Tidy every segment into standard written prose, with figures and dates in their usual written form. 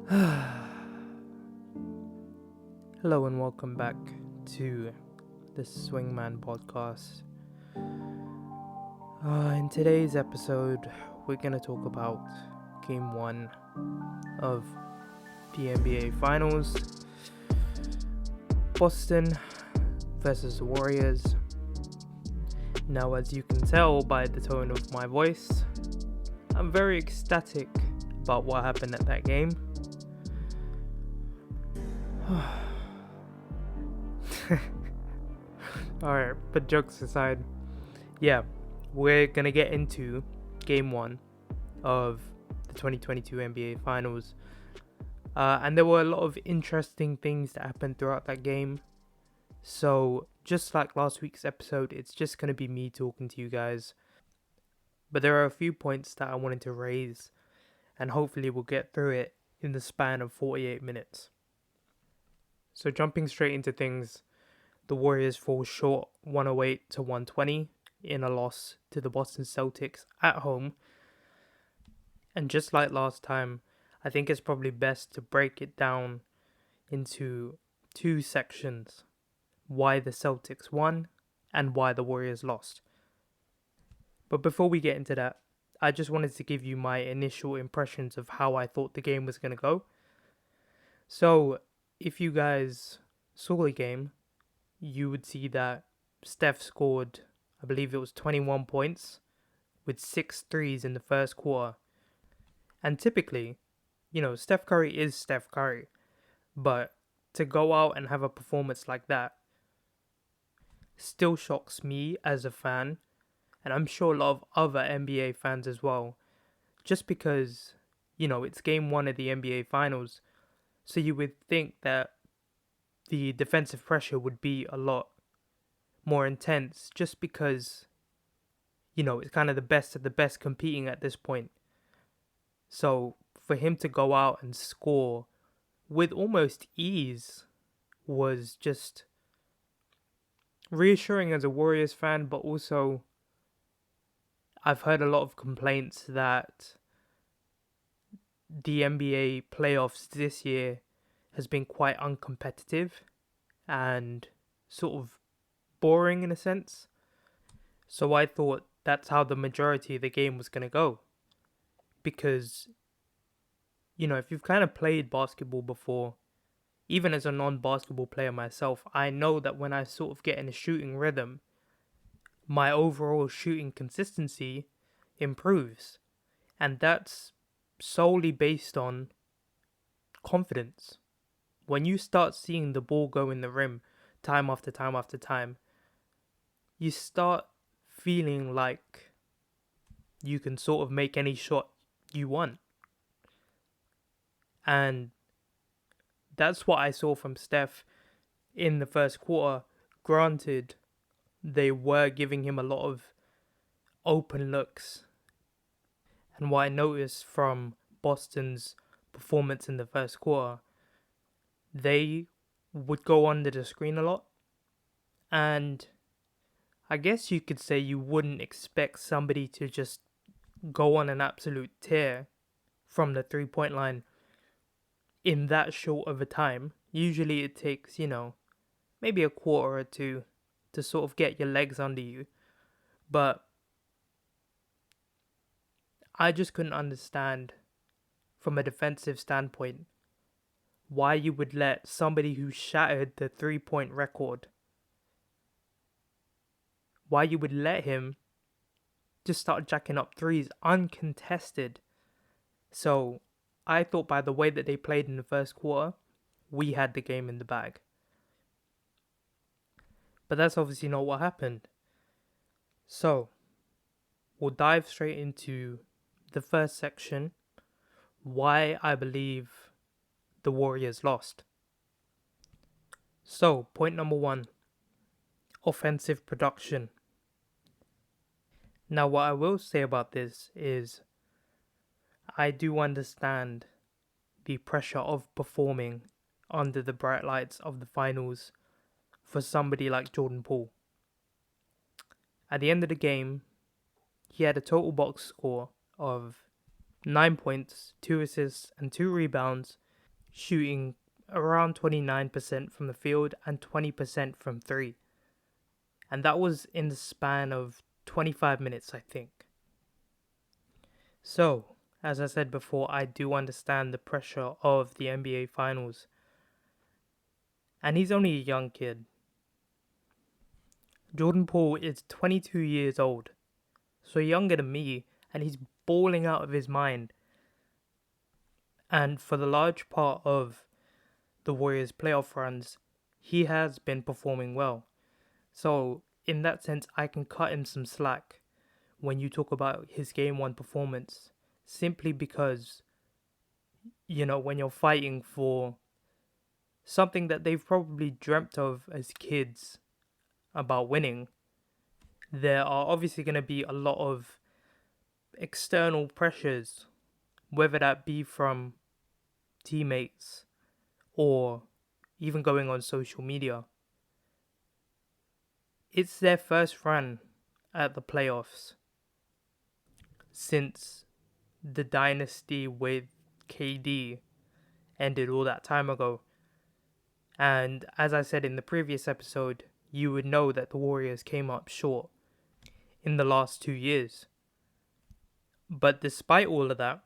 Hello and welcome back to the Swingman podcast. In today's episode, we're going to talk about Game 1 of the NBA Finals. Boston versus the Warriors. Now, as you can tell by the tone of my voice, I'm very ecstatic about what happened at that game. Alright, but jokes aside, yeah, we're gonna get into Game 1 of the 2022 NBA Finals. And there were a lot of interesting things that happened throughout that game. So, just like last week's episode, it's just gonna be me talking to you guys. But there are a few points that I wanted to raise, and hopefully we'll get through it in the span of 48 minutes. So, jumping straight into things, the Warriors fall short 108 to 120 in a loss to the Boston Celtics at home. And just like last time, I think it's probably best to break it down into two sections. Why the Celtics won and why the Warriors lost. But before we get into that, I just wanted to give you my initial impressions of how I thought the game was going to go. So, if you guys saw the game, you would see that Steph scored, I believe it was 21 points with 6 threes in the first quarter. And typically, Steph Curry is Steph Curry. But to go out and have a performance like that still shocks me as a fan. And I'm sure a lot of other NBA fans as well. Just because, it's game 1 of the NBA Finals. So you would think that the defensive pressure would be a lot more intense just because, it's kind of the best of the best competing at this point. So for him to go out and score with almost ease was just reassuring as a Warriors fan, but also I've heard a lot of complaints that the NBA playoffs this year has been quite uncompetitive and sort of boring in a sense. So I thought that's how the majority of the game was going to go. Because, if you've kind of played basketball before, even as a non-basketball player myself, I know that when I sort of get in a shooting rhythm, my overall shooting consistency improves. And that's solely based on confidence. When you start seeing the ball go in the rim time after time after time, you start feeling like you can sort of make any shot you want. And that's what I saw from Steph in the first quarter. Granted, they were giving him a lot of open looks. And what I noticed from Boston's performance in the first quarter, they would go under the screen a lot. And I guess you could say you wouldn't expect somebody to just go on an absolute tear from the 3-point line in that short of a time. Usually it takes, maybe a quarter or two to sort of get your legs under you. But I just couldn't understand from a defensive standpoint why you would let somebody who shattered the 3-point record, why you would let him just start jacking up threes uncontested. So I thought by the way that they played in the first quarter, we had the game in the bag. But that's obviously not what happened. So we'll dive straight into the first section, why I believe the Warriors lost. So, point number 1, offensive production. Now, what I will say about this is I do understand the pressure of performing under the bright lights of the finals for somebody like Jordan Poole. At the end of the game, he had a total box score of 9 points, 2 assists, and 2 rebounds shooting around 29% from the field and 20% from three. And that was in the span of 25 minutes, I think. So, as I said before, I do understand the pressure of the NBA Finals. And he's only a young kid. Jordan Poole is 22 years old, so younger than me, and he's balling out of his mind. And for the large part of the Warriors' playoff runs, he has been performing well. So, in that sense, I can cut him some slack when you talk about his game one performance, simply because, when you're fighting for something that they've probably dreamt of as kids about winning, there are obviously going to be a lot of external pressures, whether that be from teammates or even going on social media. It's their first run at the playoffs since the dynasty with KD ended all that time ago. And as I said in the previous episode, you would know that the Warriors came up short in the last 2 years. But despite all of that,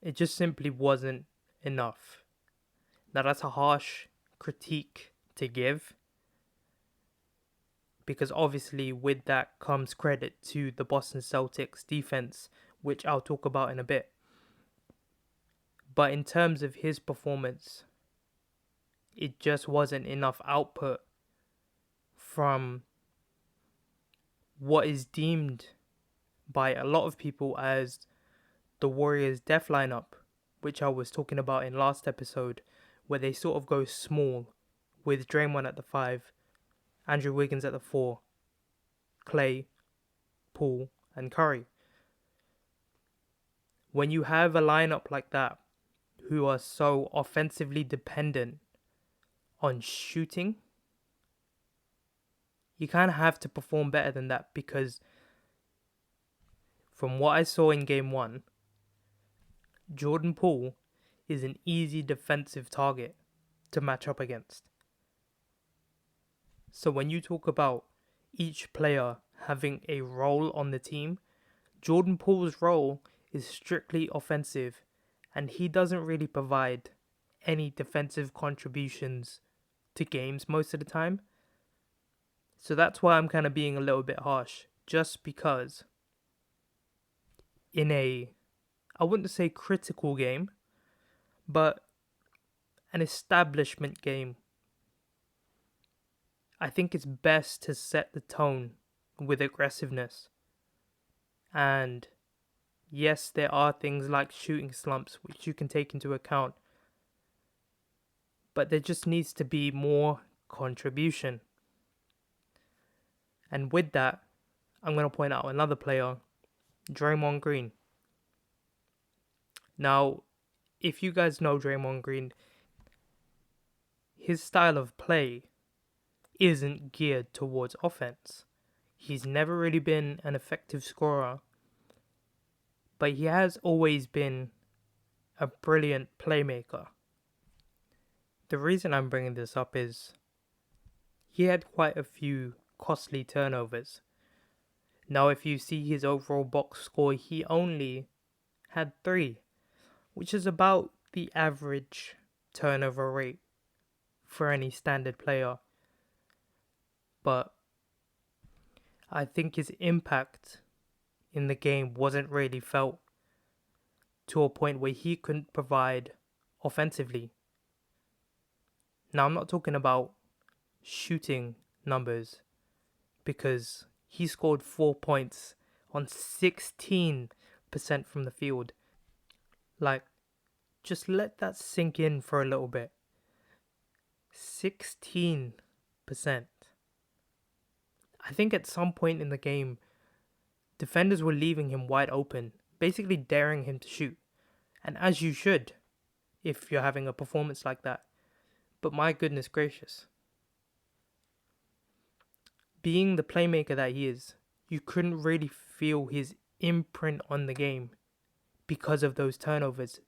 it just simply wasn't enough. Now that's a harsh critique to give, because obviously with that comes credit to the Boston Celtics defense, which I'll talk about in a bit. But in terms of his performance, it just wasn't enough output from what is deemed by a lot of people as the Warriors' death lineup, which I was talking about in last episode, where they sort of go small with Draymond at the 5, Andrew Wiggins at the 4, Clay, Poole, and Curry. When you have a lineup like that, who are so offensively dependent on shooting, you kind of have to perform better than that, because from what I saw in game one, Jordan Poole is an easy defensive target to match up against. So when you talk about each player having a role on the team, Jordan Poole's role is strictly offensive, and he doesn't really provide any defensive contributions to games most of the time. So that's why I'm kind of being a little bit harsh, just because in I wouldn't say critical game, but an establishment game, I think it's best to set the tone with aggressiveness. And yes, there are things like shooting slumps which you can take into account, but there just needs to be more contribution. And with that, I'm going to point out another player, Draymond Green. Now, if you guys know Draymond Green, his style of play isn't geared towards offense. He's never really been an effective scorer, but he has always been a brilliant playmaker. The reason I'm bringing this up is he had quite a few costly turnovers. Now, if you see his overall box score, he only had 3, which is about the average turnover rate for any standard player. But I think his impact in the game wasn't really felt to a point where he couldn't provide offensively. Now, I'm not talking about shooting numbers, because he scored 4 points on 16% from the field. Like, just let that sink in for a little bit. 16%. I think at some point in the game, defenders were leaving him wide open, basically daring him to shoot. And as you should, if you're having a performance like that. But my goodness gracious. Being the playmaker that he is, you couldn't really feel his imprint on the game because of those turnovers.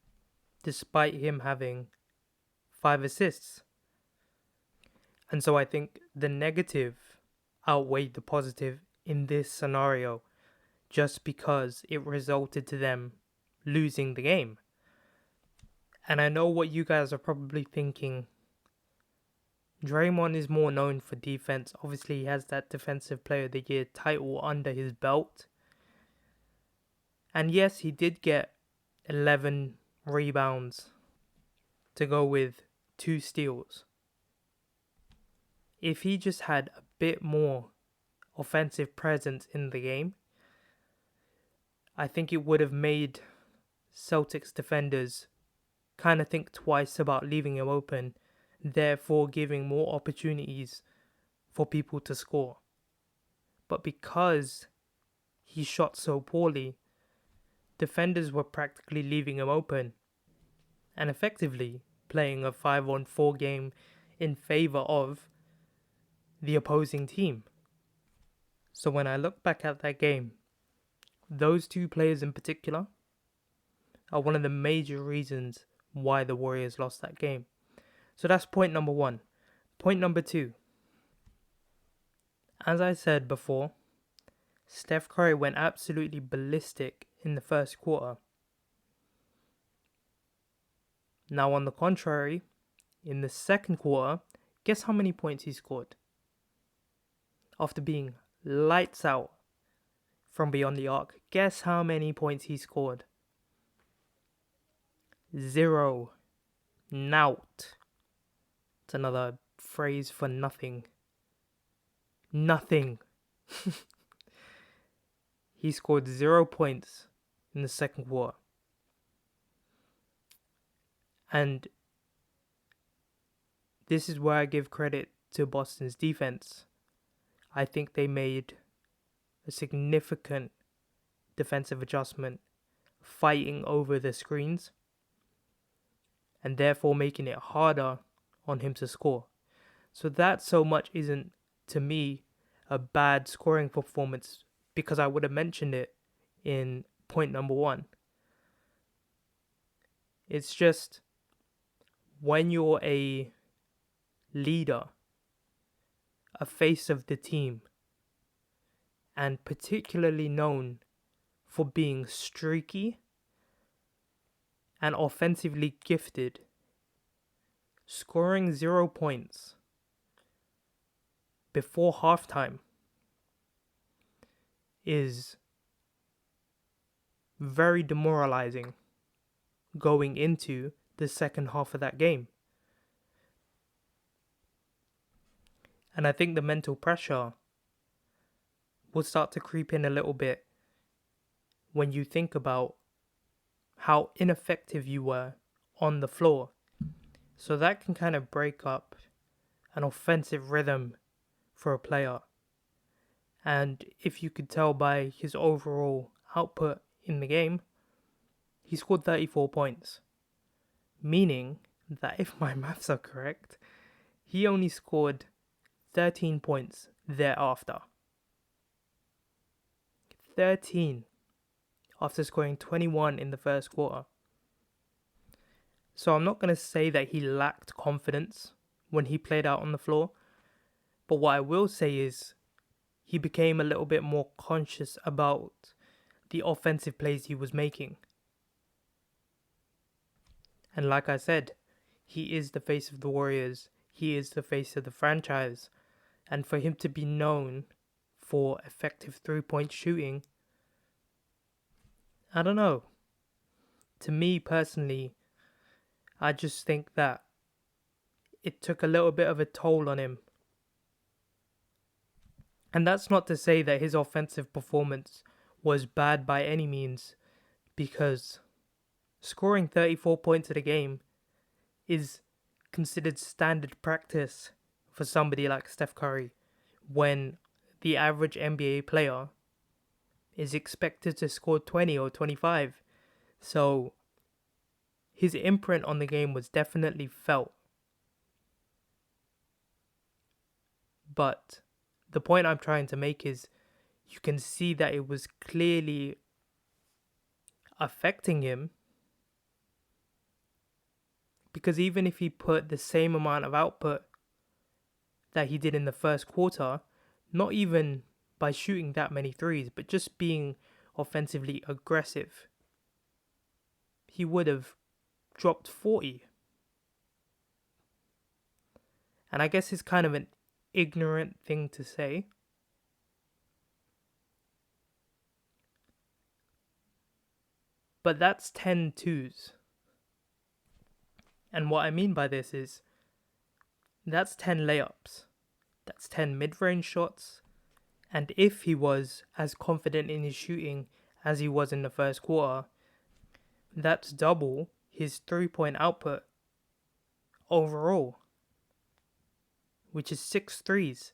despite him having 5 assists. And so I think the negative outweighed the positive in this scenario just because it resulted to them losing the game. And I know what you guys are probably thinking. Draymond is more known for defense. Obviously, he has that Defensive Player of the Year title under his belt. And yes, he did get 11 rebounds to go with 2 steals. If he just had a bit more offensive presence in the game, I think it would have made Celtics defenders kind of think twice about leaving him open, therefore giving more opportunities for people to score. But because he shot so poorly, defenders were practically leaving him open and effectively playing a 5-on-4 game in favor of the opposing team. So when I look back at that game, those 2 players in particular are one of the major reasons why the Warriors lost that game. So that's point number 1. Point number 2. As I said before, Steph Curry went absolutely ballistic in the first quarter. Now on the contrary, in the second quarter, guess how many points he scored? After being lights out from beyond the arc, guess how many points he scored? 0. Nout. It's another phrase for nothing. Nothing. He scored 0 points in the second quarter. And this is where I give credit to Boston's defense. I think they made a significant defensive adjustment, fighting over the screens and therefore making it harder on him to score. So that so much isn't, to me, a bad scoring performance, because I would have mentioned it in point number 1. It's just when you're a leader, a face of the team, and particularly known for being streaky and offensively gifted, scoring 0 points before halftime is very demoralizing going into the second half of that game. And I think the mental pressure will start to creep in a little bit when you think about how ineffective you were on the floor. So that can kind of break up an offensive rhythm for a player. And if you could tell by his overall output in the game, he scored 34 points. Meaning that if my maths are correct, he only scored 13 points thereafter. 13 after scoring 21 in the first quarter. So I'm not going to say that he lacked confidence when he played out on the floor, but what I will say is he became a little bit more conscious about the offensive plays he was making. And like I said, he is the face of the Warriors. He is the face of the franchise. And for him to be known for effective 3-point shooting, I don't know. To me personally, I just think that it took a little bit of a toll on him. And that's not to say that his offensive performance was bad by any means, because scoring 34 points in a game is considered standard practice for somebody like Steph Curry, when the average NBA player is expected to score 20 or 25. So his imprint on the game was definitely felt. But the point I'm trying to make is you can see that it was clearly affecting him Because even if he put the same amount of output that he did in the first quarter, not even by shooting that many threes, but just being offensively aggressive, he would have dropped 40. And I guess it's kind of an ignorant thing to say, but that's 10 twos. And what I mean by this is that's 10 layups, that's 10 mid-range shots, and if he was as confident in his shooting as he was in the first quarter, that's double his 3-point output overall, which is 6 threes.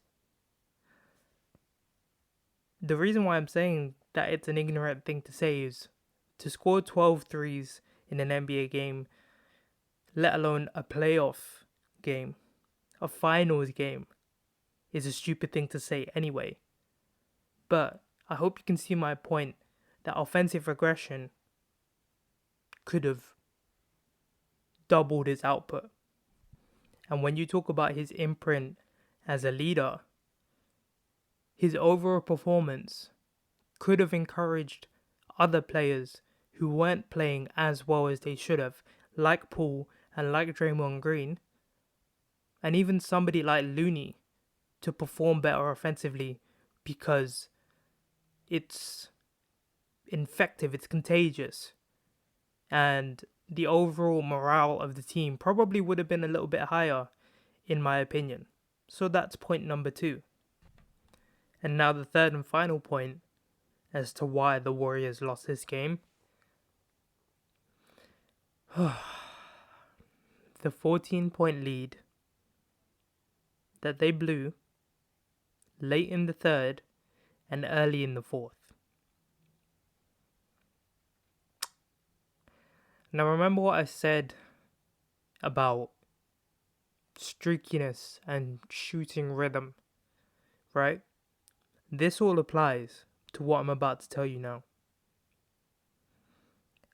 The reason why I'm saying that it's an ignorant thing to say is to score 12 threes in an NBA game, let alone a playoff game, a finals game, is a stupid thing to say anyway. But I hope you can see my point that offensive aggression could have doubled his output. And when you talk about his imprint as a leader, his overall performance could have encouraged other players who weren't playing as well as they should have, like Paul and like Draymond Green, and even somebody like Looney, to perform better offensively, because it's infective, it's contagious, and the overall morale of the team probably would have been a little bit higher, in my opinion. So that's point number 2. And now the third and final point as to why the Warriors lost this game. The 14-point lead that they blew late in the third and early in the fourth. Now remember what I said about streakiness and shooting rhythm, right? This all applies to what I'm about to tell you now.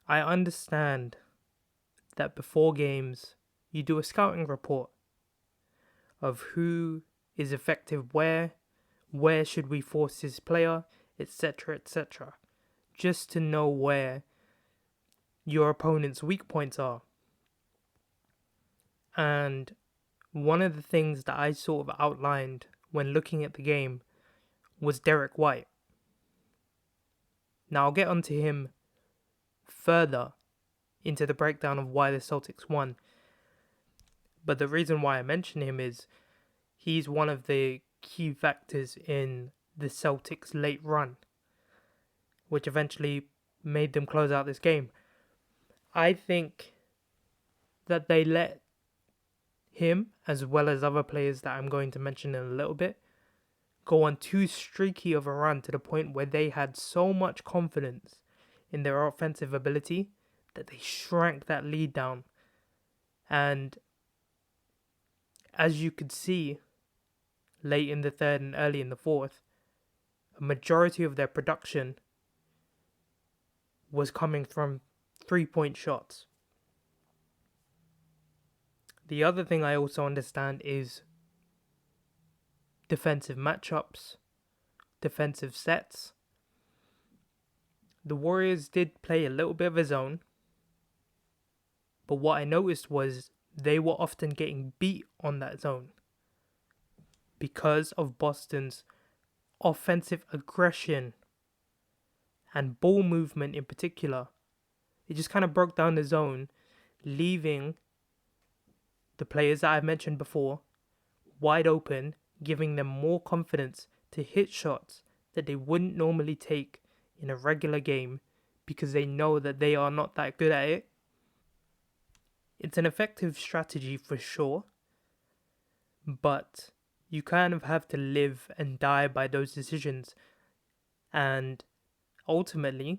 I understand that before games, you do a scouting report of who is effective where should we force this player, etc., etc., just to know where your opponent's weak points are. And one of the things that I sort of outlined when looking at the game was Derek White. Now I'll get onto him further into the breakdown of why the Celtics won. But the reason why I mention him is he's one of the key factors in the Celtics' late run, which eventually made them close out this game. I think that they let him, as well as other players that I'm going to mention in a little bit, go on too streaky of a run to the point where they had so much confidence in their offensive ability that they shrank that lead down. And as you could see, late in the third and early in the fourth, a majority of their production was coming from 3-point shots. The other thing I also understand is defensive matchups, defensive sets. The Warriors did play a little bit of a zone, but what I noticed was they were often getting beat on that zone because of Boston's offensive aggression and ball movement in particular. It just kind of broke down the zone, leaving the players that I've mentioned before wide open, giving them more confidence to hit shots that they wouldn't normally take in a regular game because they know that they are not that good at it. It's an effective strategy for sure, but you kind of have to live and die by those decisions, and ultimately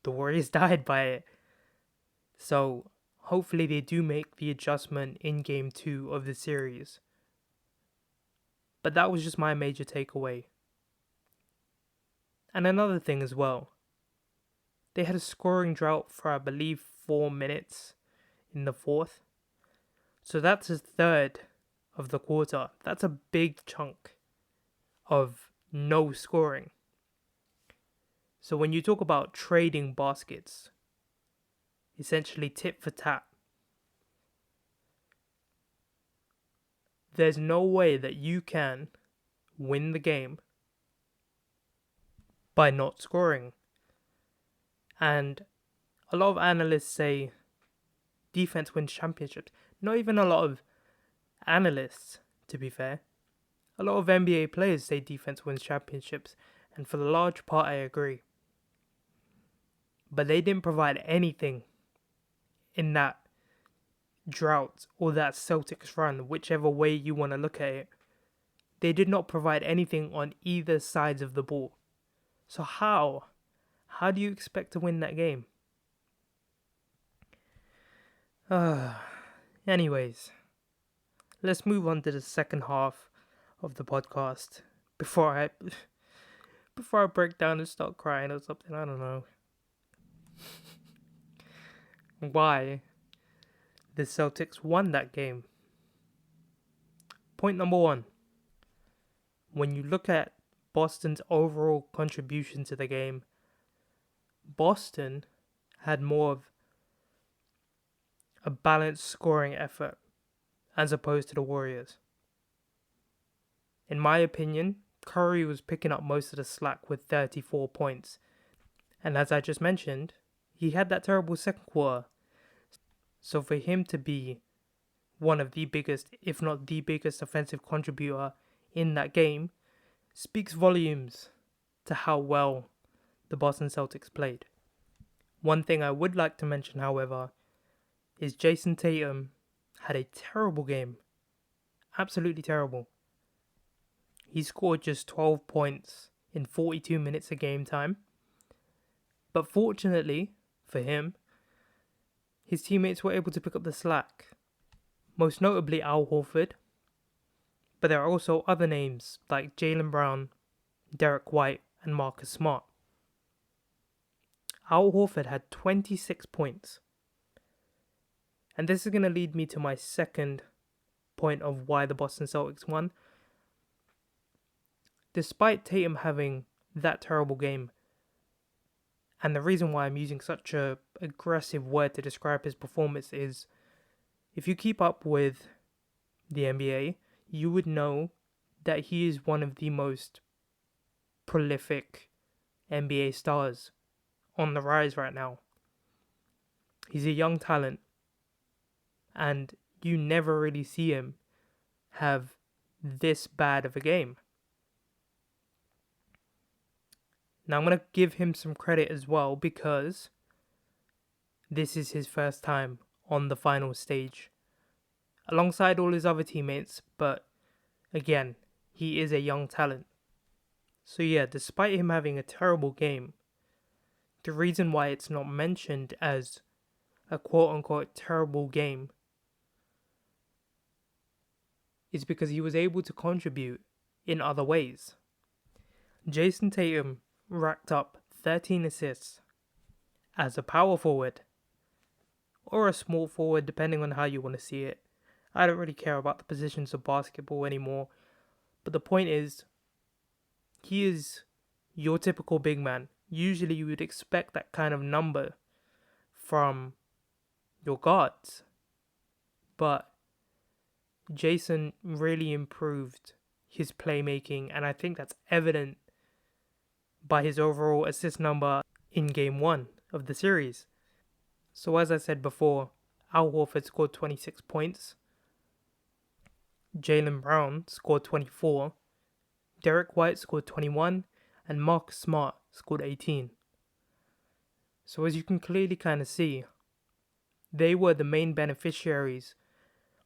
the Warriors died by it. So hopefully they do make the adjustment in game 2 of the series. But that was just my major takeaway. And another thing as well, they had a scoring drought for I believe 4 minutes in the fourth. So that's a third of the quarter. That's a big chunk of no scoring. So when you talk about trading baskets, essentially tit for tat, there's no way that you can win the game by not scoring. And a lot of analysts say defense wins championships. Not even a lot of analysts, to be fair. A lot of NBA players say defense wins championships, and for the large part I agree. But they didn't provide anything in that drought or that Celtics run, whichever way you want to look at it. They did not provide anything on either sides of the ball. So how do you expect to win that game? Anyways, let's move on to the second half of the podcast before I break down and start crying or something. I don't know why the Celtics won that game. Point number one. When you look at Boston's overall contribution to the game, Boston had more of a balanced scoring effort as opposed to the Warriors. In my opinion, Curry was picking up most of the slack with 34 points. And as I just mentioned, he had that terrible second quarter. So for him to be one of the biggest, if not the biggest offensive contributor in that game, speaks volumes to how well the Boston Celtics played. One thing I would like to mention, however, is Jason Tatum had a terrible game. Absolutely terrible. He scored just 12 points in 42 minutes of game time. But fortunately for him, his teammates were able to pick up the slack. Most notably Al Horford. But there are also other names like Jaylen Brown, Derek White, and Marcus Smart. Al Horford had 26 points. And this is going to lead me to my second point of why the Boston Celtics won. Despite Tatum having that terrible game, and the reason why I'm using such a aggressive word to describe his performance is, if you keep up with the NBA, you would know that he is one of the most prolific NBA stars on the rise right now. He's a young talent, and you never really see him have this bad of a game. Now I'm going to give him some credit as well, because this is his first time on the final stage alongside all his other teammates, but again, he is a young talent. So yeah, despite him having a terrible game, the reason why it's not mentioned as a quote-unquote terrible game is because he was able to contribute in other ways. Jason Tatum racked up 13 assists as a power forward, or a small forward, depending on how you want to see it. I don't really care about the positions of basketball anymore, but the point is, he is your typical big man. Usually you would expect that kind of number from your guards, but Jason really improved his playmaking, and I think that's evident by his overall assist number in Game 1 of the series. So as I said before, Al Horford scored 26 points, Jaylen Brown scored 24, Derek White scored 21, and Marcus Smart scored 18. So as you can clearly kind of see, they were the main beneficiaries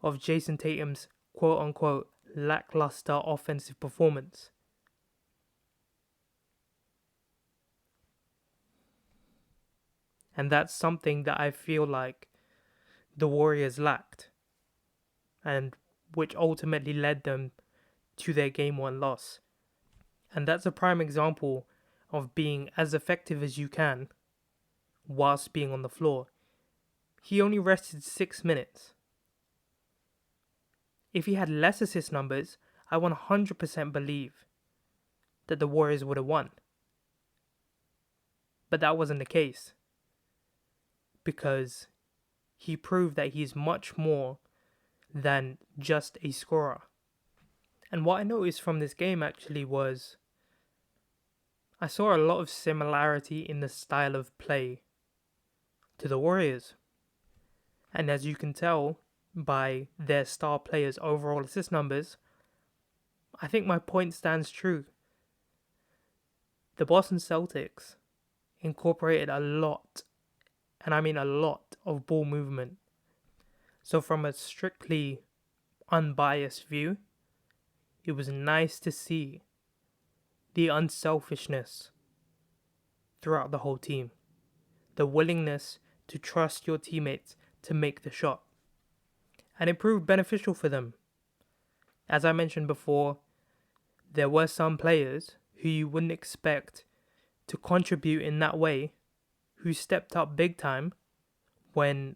of Jason Tatum's quote-unquote lackluster offensive performance. And that's something that I feel like the Warriors lacked, and which ultimately led them to their Game 1 loss. And that's a prime example of being as effective as you can whilst being on the floor. He only rested 6 minutes. if he had less assist numbers, I 100% believe that the Warriors would have won. But that wasn't the case, because he proved that he's much more than just a scorer. And what I noticed from this game actually was I saw a lot of similarity in the style of play to the Warriors. And as you can tell by their star players' overall assist numbers, I think my point stands true. The Boston Celtics incorporated a lot, and I mean a lot, of ball movement. So from a strictly unbiased view, it was nice to see the unselfishness throughout the whole team. The willingness to trust your teammates to make the shot. And it proved beneficial for them. As I mentioned before, there were some players who you wouldn't expect to contribute in that way, who stepped up big time when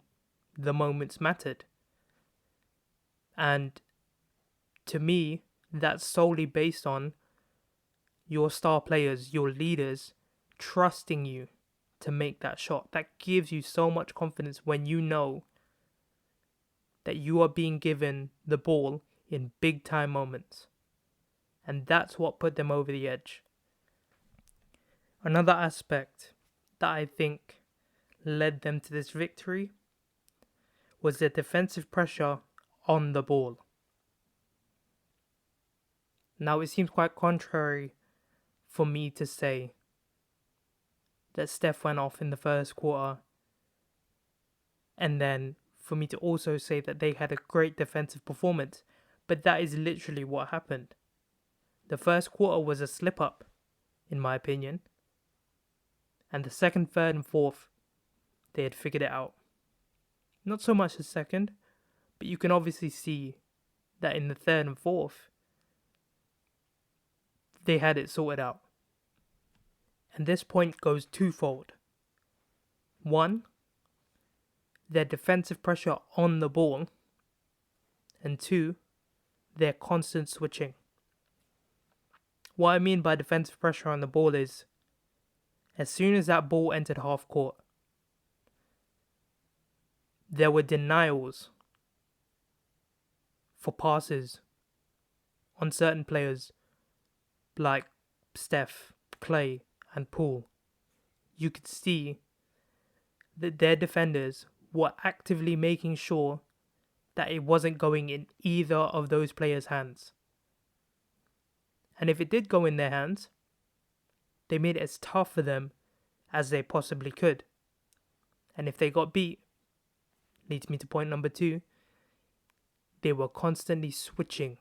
the moments mattered. And to me, that's solely based on your star players, your leaders, trusting you to make that shot. That gives you so much confidence when you know that you are being given the ball in big time moments. And that's what put them over the edge. Another aspect that I think led them to this victory was their defensive pressure on the ball. Now, it seems quite contrary for me to say that Steph went off in the first quarter, and then for me to also say that they had a great defensive performance, but that is literally what happened. The first quarter was a slip up, in my opinion, and the second, third, and fourth, they had figured it out. Not so much the second, but you can obviously see that in the third and fourth, they had it sorted out. And this point goes twofold. One, their defensive pressure on the ball, and two, their constant switching. What I mean by defensive pressure on the ball is, as soon as that ball entered half court, there were denials for passes on certain players like Steph, Clay, and Poole. You could see that their defenders were actively making sure that it wasn't going in either of those players' hands. And if it did go in their hands, they made it as tough for them as they possibly could. And if they got beat, leads me to point number 2, they were constantly switching.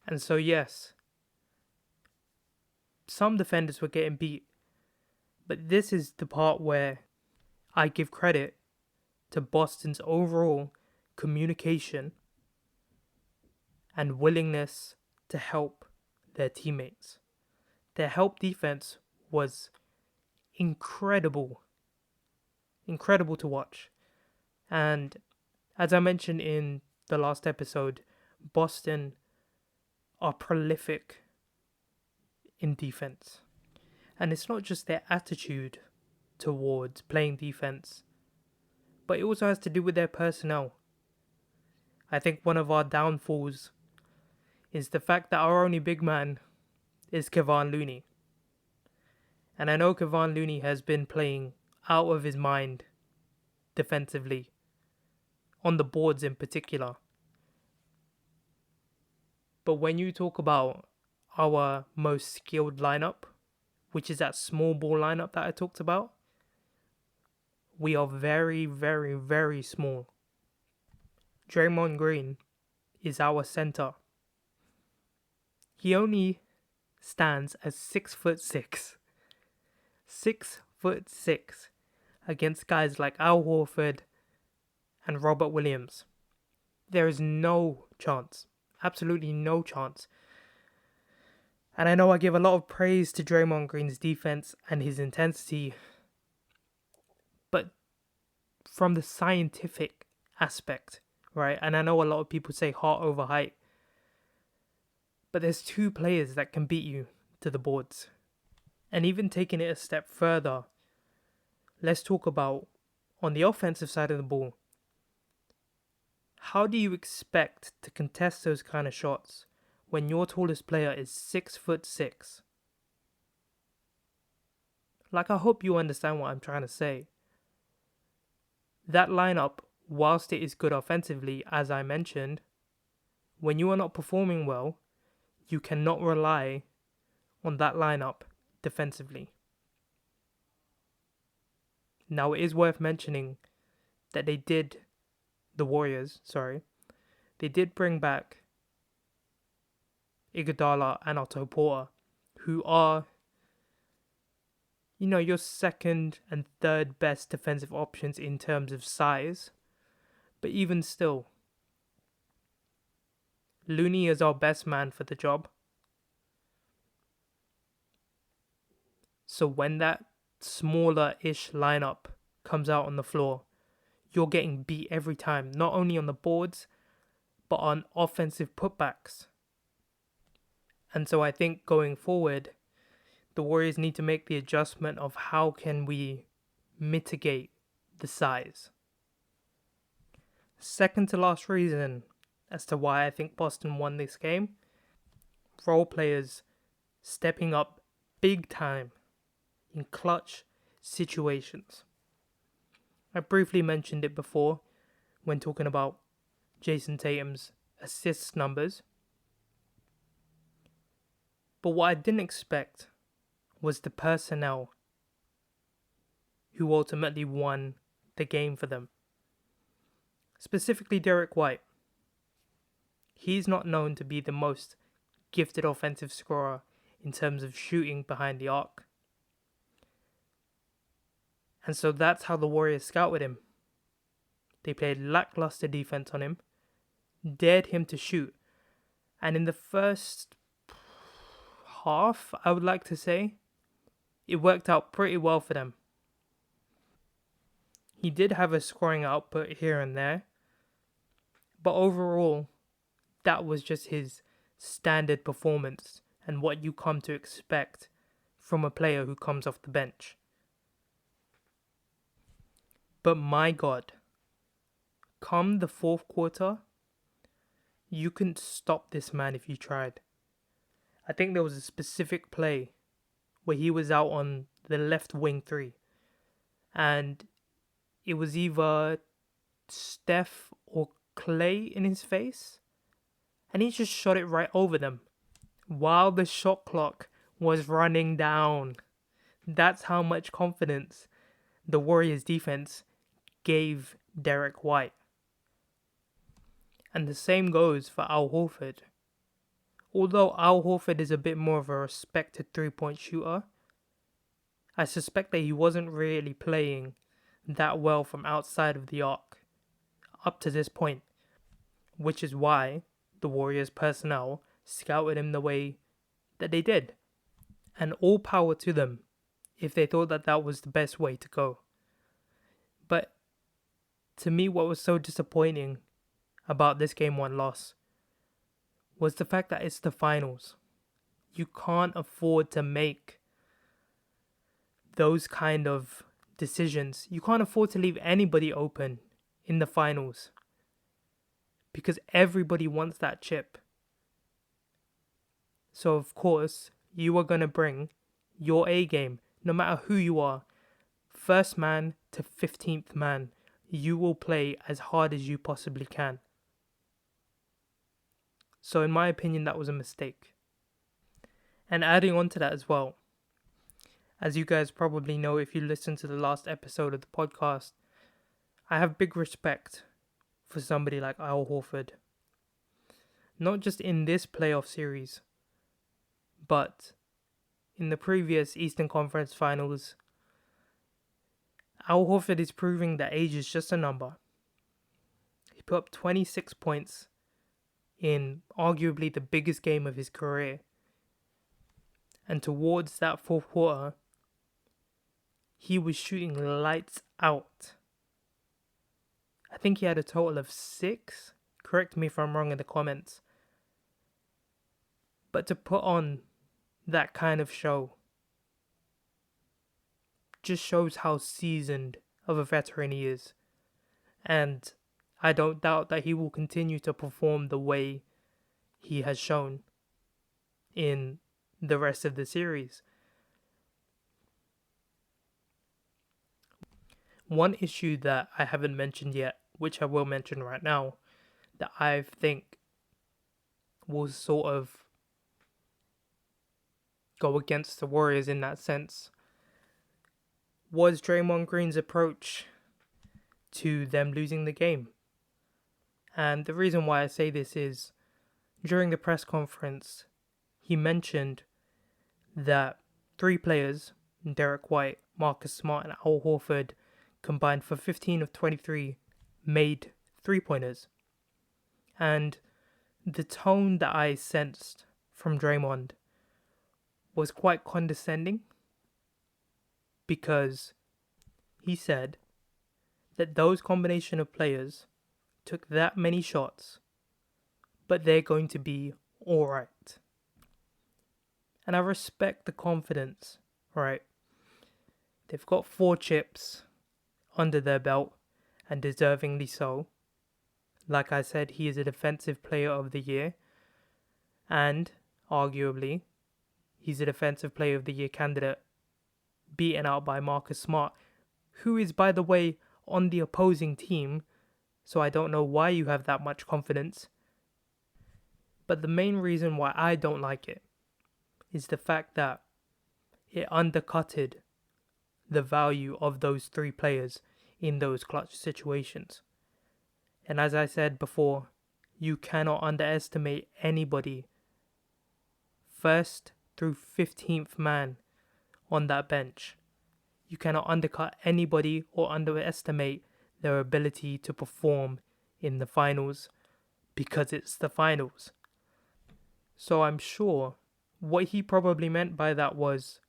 And so yes, some defenders were getting beat, but this is the part where I give credit to Boston's overall communication and willingness to help their teammates. Their help defense was incredible to watch. And as I mentioned in the last episode, Boston are prolific in defense. And it's not just their attitude towards playing defense, but it also has to do with their personnel. I think one of our downfalls is the fact that our only big man is Kevon Looney. And I know Kevon Looney has been playing out of his mind defensively, on the boards in particular. But when you talk about our most skilled lineup, which is that small ball lineup that I talked about, we are very, very, very small. Draymond Green is our center. He only stands as 6'6". 6'6" against guys like Al Horford and Robert Williams. There is no chance. Absolutely no chance. And I know I give a lot of praise to Draymond Green's defense and his intensity, but from the scientific aspect, right? And I know a lot of people say heart over height, but there's two players that can beat you to the boards. And even taking it a step further, let's talk about on the offensive side of the ball. How do you expect to contest those kind of shots when your tallest player is 6'6"? Like, I hope you understand what I'm trying to say. That lineup, whilst it is good offensively, as I mentioned, when you are not performing well, you cannot rely on that lineup defensively. Now, it is worth mentioning that the Warriors, they did bring back Iguodala and Otto Porter, who are, your second and third best defensive options in terms of size. But even still, Looney is our best man for the job. So when that smaller-ish lineup comes out on the floor, you're getting beat every time, not only on the boards, but on offensive putbacks. And so I think going forward, the Warriors need to make the adjustment of how can we mitigate the size. Second to last reason as to why I think Boston won this game, role players stepping up big time in clutch situations. I briefly mentioned it before when talking about Jason Tatum's assists numbers. But what I didn't expect was the personnel who ultimately won the game for them. Specifically Derek White. He's not known to be the most gifted offensive scorer in terms of shooting behind the arc. And so that's how the Warriors scouted him. They played lackluster defense on him, dared him to shoot, and in the first half, I would like to say, it worked out pretty well for them. He did have a scoring output here and there, but overall, that was just his standard performance and what you come to expect from a player who comes off the bench. But my God, come the fourth quarter, you couldn't stop this man if you tried. I think there was a specific play where he was out on the left wing 3. And it was either Steph or Clay in his face. And he just shot it right over them while the shot clock was running down. That's how much confidence the Warriors defense gave Derek White. And the same goes for Al Horford. Although Al Horford is a bit more of a respected 3-point shooter, I suspect that he wasn't really playing that well from outside of the arc up to this point, which is why the Warriors personnel scouted him the way that they did. And all power to them if they thought that that was the best way to go. But to me, what was so disappointing about this Game 1 loss was the fact that it's the finals. You can't afford to make those kind of decisions. You can't afford to leave anybody open in the finals because everybody wants that chip. So of course, you are going to bring your A game, no matter who you are. First man to 15th man, you will play as hard as you possibly can. So in my opinion, that was a mistake. And adding on to that as well, as you guys probably know if you listened to the last episode of the podcast, I have big respect for somebody like Al Horford. Not just in this playoff series, but in the previous Eastern Conference Finals. Al Horford is proving that age is just a number. He put up 26 points in arguably the biggest game of his career. And towards that fourth quarter, he was shooting lights out. I think he had a total of 6. Correct me if I'm wrong in the comments. But to put on that kind of show just shows how seasoned of a veteran he is. And I don't doubt that he will continue to perform the way he has shown in the rest of the series. One issue that I haven't mentioned yet, which I will mention right now, that I think will sort of go against the Warriors in that sense, was Draymond Green's approach to them losing the game. And the reason why I say this is, during the press conference, he mentioned that 3 players, Derek White, Marcus Smart, and Al Horford, combined for 15 of 23, made 3-pointers. And the tone that I sensed from Draymond was quite condescending, because he said that those combination of players took that many shots, but they're going to be alright. And I respect the confidence, right? They've got 4 chips under their belt, and deservingly so. Like I said, he is a defensive player of the year, and arguably, he's a defensive player of the year candidate, beaten out by Marcus Smart, who is, by the way, on the opposing team, so I don't know why you have that much confidence. But the main reason why I don't like it is the fact that it undercutted the value of those 3 players in those clutch situations. And as I said before, you cannot underestimate anybody, first through 15th man on that bench. You cannot undercut anybody or underestimate their ability to perform in the finals, because it's the finals. So I'm sure what he probably meant by that was,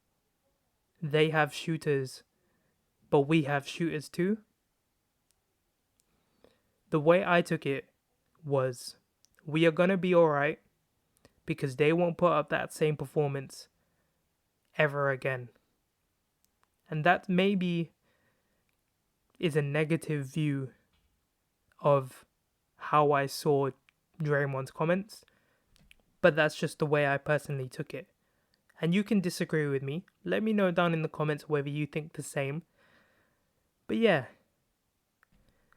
they have shooters, but we have shooters too. The way I took it was, we are going to be alright, because they won't put up that same performance ever again. And that maybe is a negative view of how I saw Draymond's comments, but that's just the way I personally took it. And you can disagree with me. Let me know down in the comments whether you think the same. But yeah,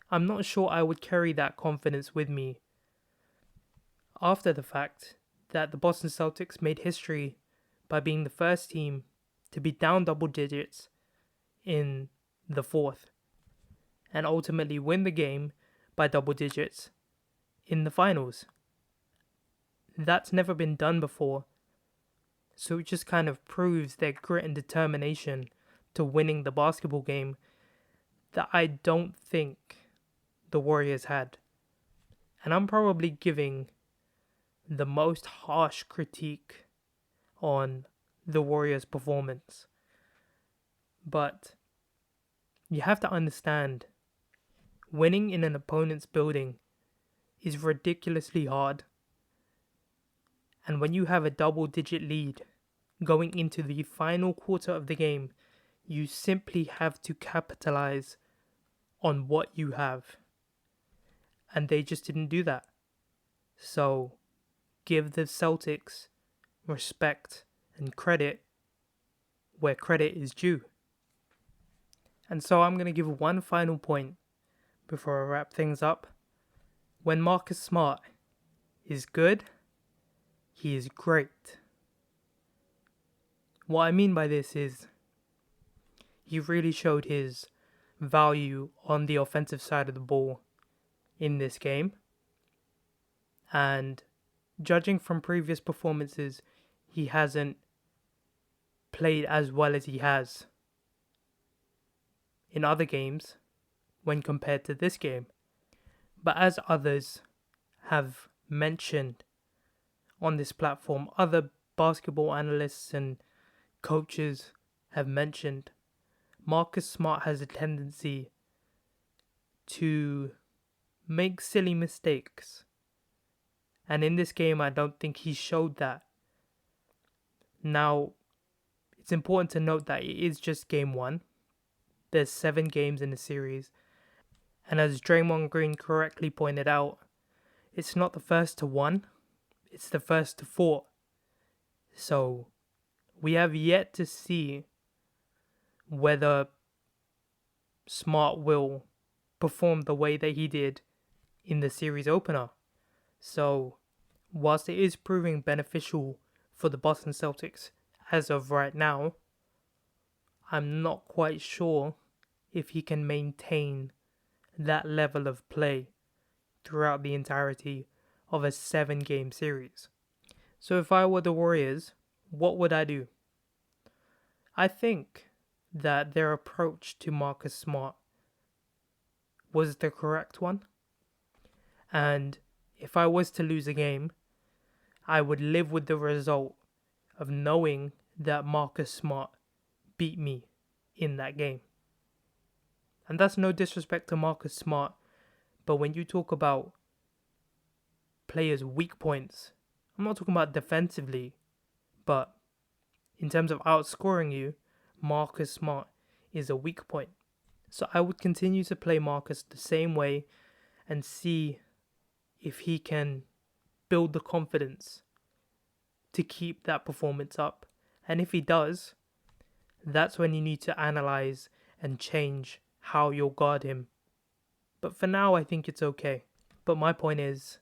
I'm not sure I would carry that confidence with me after the fact that the Boston Celtics made history by being the first team to be down double digits in the 4th, and ultimately win the game by double digits in the finals. That's never been done before, so it just kind of proves their grit and determination to winning the basketball game that I don't think the Warriors had. And I'm probably giving the most harsh critique on the Warriors' performance. But you have to understand, winning in an opponent's building is ridiculously hard. And when you have a double-digit lead going into the final quarter of the game, you simply have to capitalize on what you have. And they just didn't do that. So, give the Celtics respect and credit where credit is due. And so I'm going to give one final point before I wrap things up. When Marcus Smart is good, he is great. What I mean by this is, he really showed his value on the offensive side of the ball in this game. And judging from previous performances, he hasn't played as well as he has in other games when compared to this game. But as others have mentioned on this platform, other basketball analysts and coaches have mentioned, Marcus Smart has a tendency to make silly mistakes. And in this game, I don't think he showed that. Now, it's important to note that it is just game one. There's 7 games in the series. And as Draymond Green correctly pointed out, it's not the first to 1, it's the first to 4. So, we have yet to see whether Smart will perform the way that he did in the series opener. So, whilst it is proving beneficial for the Boston Celtics as of right now, I'm not quite sure if he can maintain that level of play throughout the entirety of a 7-game series. So if I were the Warriors, what would I do? I think that their approach to Marcus Smart was the correct one. And if I was to lose a game, I would live with the result of knowing that Marcus Smart beat me in that game. And that's no disrespect to Marcus Smart, but when you talk about players' weak points, I'm not talking about defensively, but in terms of outscoring you, Marcus Smart is a weak point. So I would continue to play Marcus the same way and see if he can build the confidence to keep that performance up. And if he does, that's when you need to analyze and change how you'll guard him. But for now, I think it's okay. But my point is,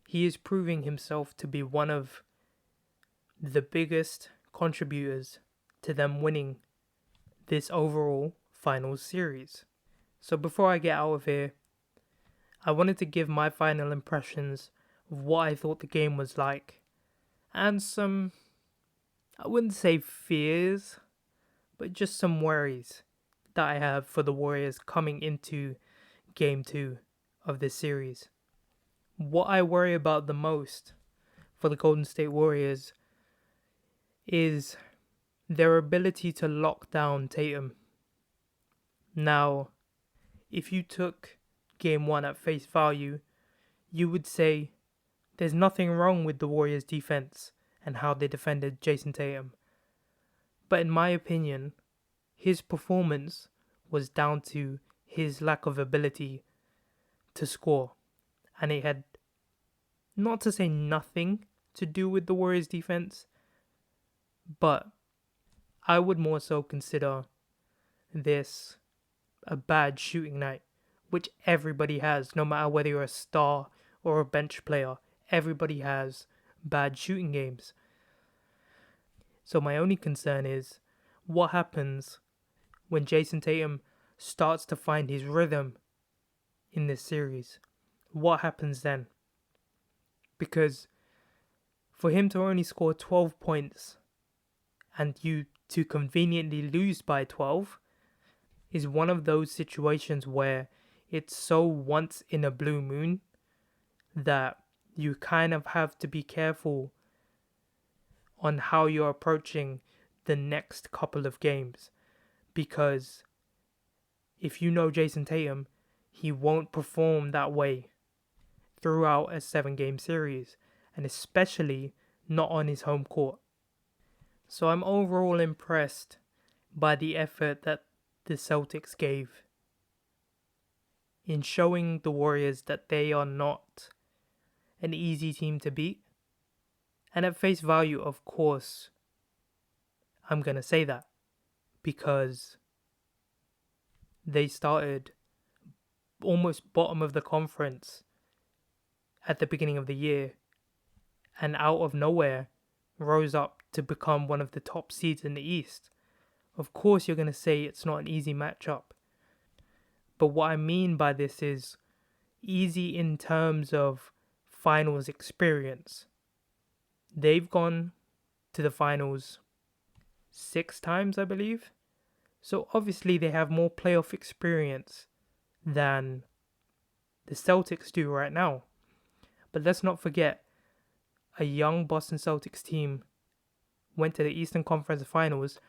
he is proving himself to be one of the biggest contributors to them winning this overall finals series. So before I get out of here, I wanted to give my final impressions of what I thought the game was like, and some, I wouldn't say fears, but just some worries that I have for the Warriors coming into Game 2 of this series. What I worry about the most for the Golden State Warriors is their ability to lock down Tatum. Now, if you took Game 1 at face value, you would say there's nothing wrong with the Warriors' defense and how they defended Jason Tatum. But in my opinion, his performance was down to his lack of ability to score. And it had, not to say nothing to do with the Warriors' defense, but I would more so consider this a bad shooting night, which everybody has, no matter whether you're a star or a bench player. Everybody has bad shooting games. So my only concern is what happens when Jason Tatum starts to find his rhythm in this series. What happens then? Because for him to only score 12 points and you to conveniently lose by 12 is one of those situations where it's so once in a blue moon that you kind of have to be careful on how you're approaching the next couple of games. Because if you know Jason Tatum, he won't perform that way throughout a 7-game series, and especially not on his home court. So I'm overall impressed by the effort that the Celtics gave in showing the Warriors that they are not an easy team to beat. And at face value, of course, I'm going to say that because they started almost bottom of the conference at the beginning of the year and out of nowhere rose up to become one of the top seeds in the East. Of course, you're going to say it's not an easy matchup. But what I mean by this is easy in terms of finals experience. They've gone to the finals 6 times, I believe. So obviously they have more playoff experience than the Celtics do right now. But let's not forget, a young Boston Celtics team went to the Eastern Conference Finals,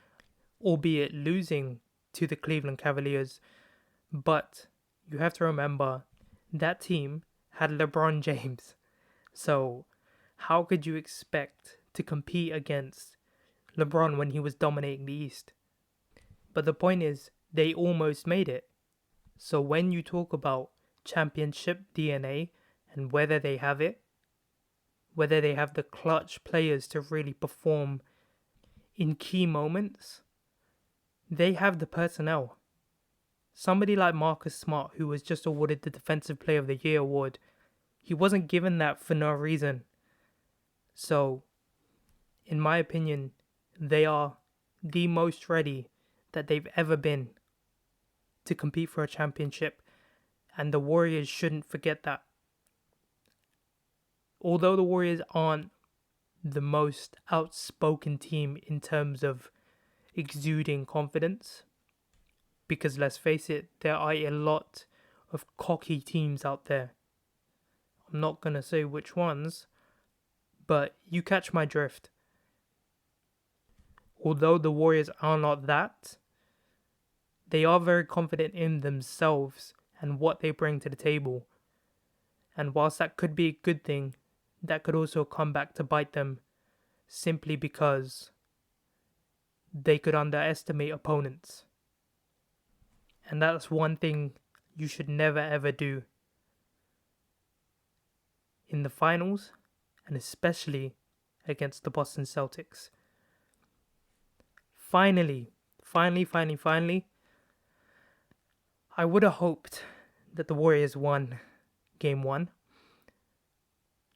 albeit losing to the Cleveland Cavaliers. But you have to remember, that team had LeBron James. So how could you expect to compete against LeBron when he was dominating the East? But the point is, they almost made it. So when you talk about championship DNA and whether they have it, whether they have the clutch players to really perform in key moments, they have the personnel. Somebody like Marcus Smart, who was just awarded the Defensive Player of the Year award, he wasn't given that for no reason. So, in my opinion, they are the most ready that they've ever been to compete for a championship, and the Warriors shouldn't forget that. Although the Warriors aren't the most outspoken team in terms of exuding confidence, because let's face it, there are a lot of cocky teams out there. I'm not going to say which ones, but you catch my drift. Although the Warriors are not that, they are very confident in themselves and what they bring to the table. And whilst that could be a good thing, that could also come back to bite them simply because they could underestimate opponents. And that's one thing you should never ever do in the finals, and especially against the Boston Celtics. Finally, I would have hoped that the Warriors won Game 1.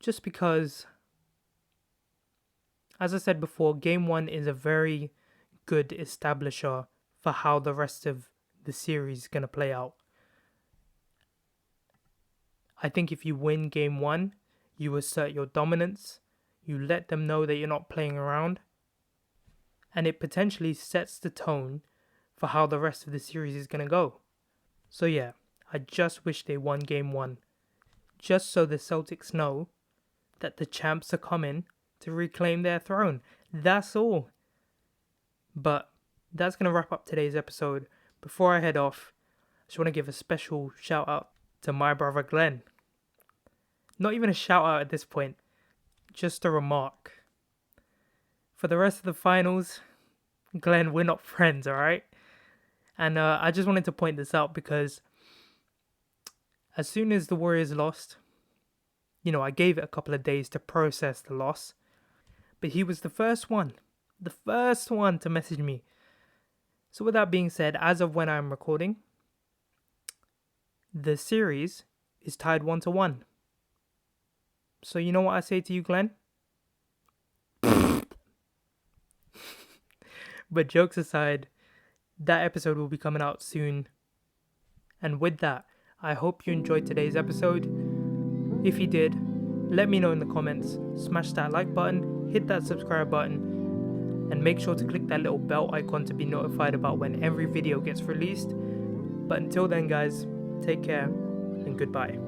Just because, as I said before, Game 1 is a very good establisher for how the rest of the series is going to play out. I think if you win Game 1, you assert your dominance, you let them know that you're not playing around, and it potentially sets the tone for how the rest of the series is going to go. So yeah, I just wish they won Game 1, just so the Celtics know that the champs are coming to reclaim their throne. That's all. But that's going to wrap up today's episode. Before I head off, I just want to give a special shout out to my brother Glenn. Not even a shout out at this point, just a remark. For the rest of the finals, Glenn, we're not friends, alright? And I just wanted to point this out because as soon as the Warriors lost, I gave it a couple of days to process the loss. But he was the first one to message me. So with that being said, as of when I'm recording, the series is tied 1-1. So you know what I say to you, Glenn? But jokes aside, that episode will be coming out soon. And with that, I hope you enjoyed today's episode. If you did, let me know in the comments. Smash that like button, hit that subscribe button, and make sure to click that little bell icon to be notified about when every video gets released. But until then, guys, take care and goodbye.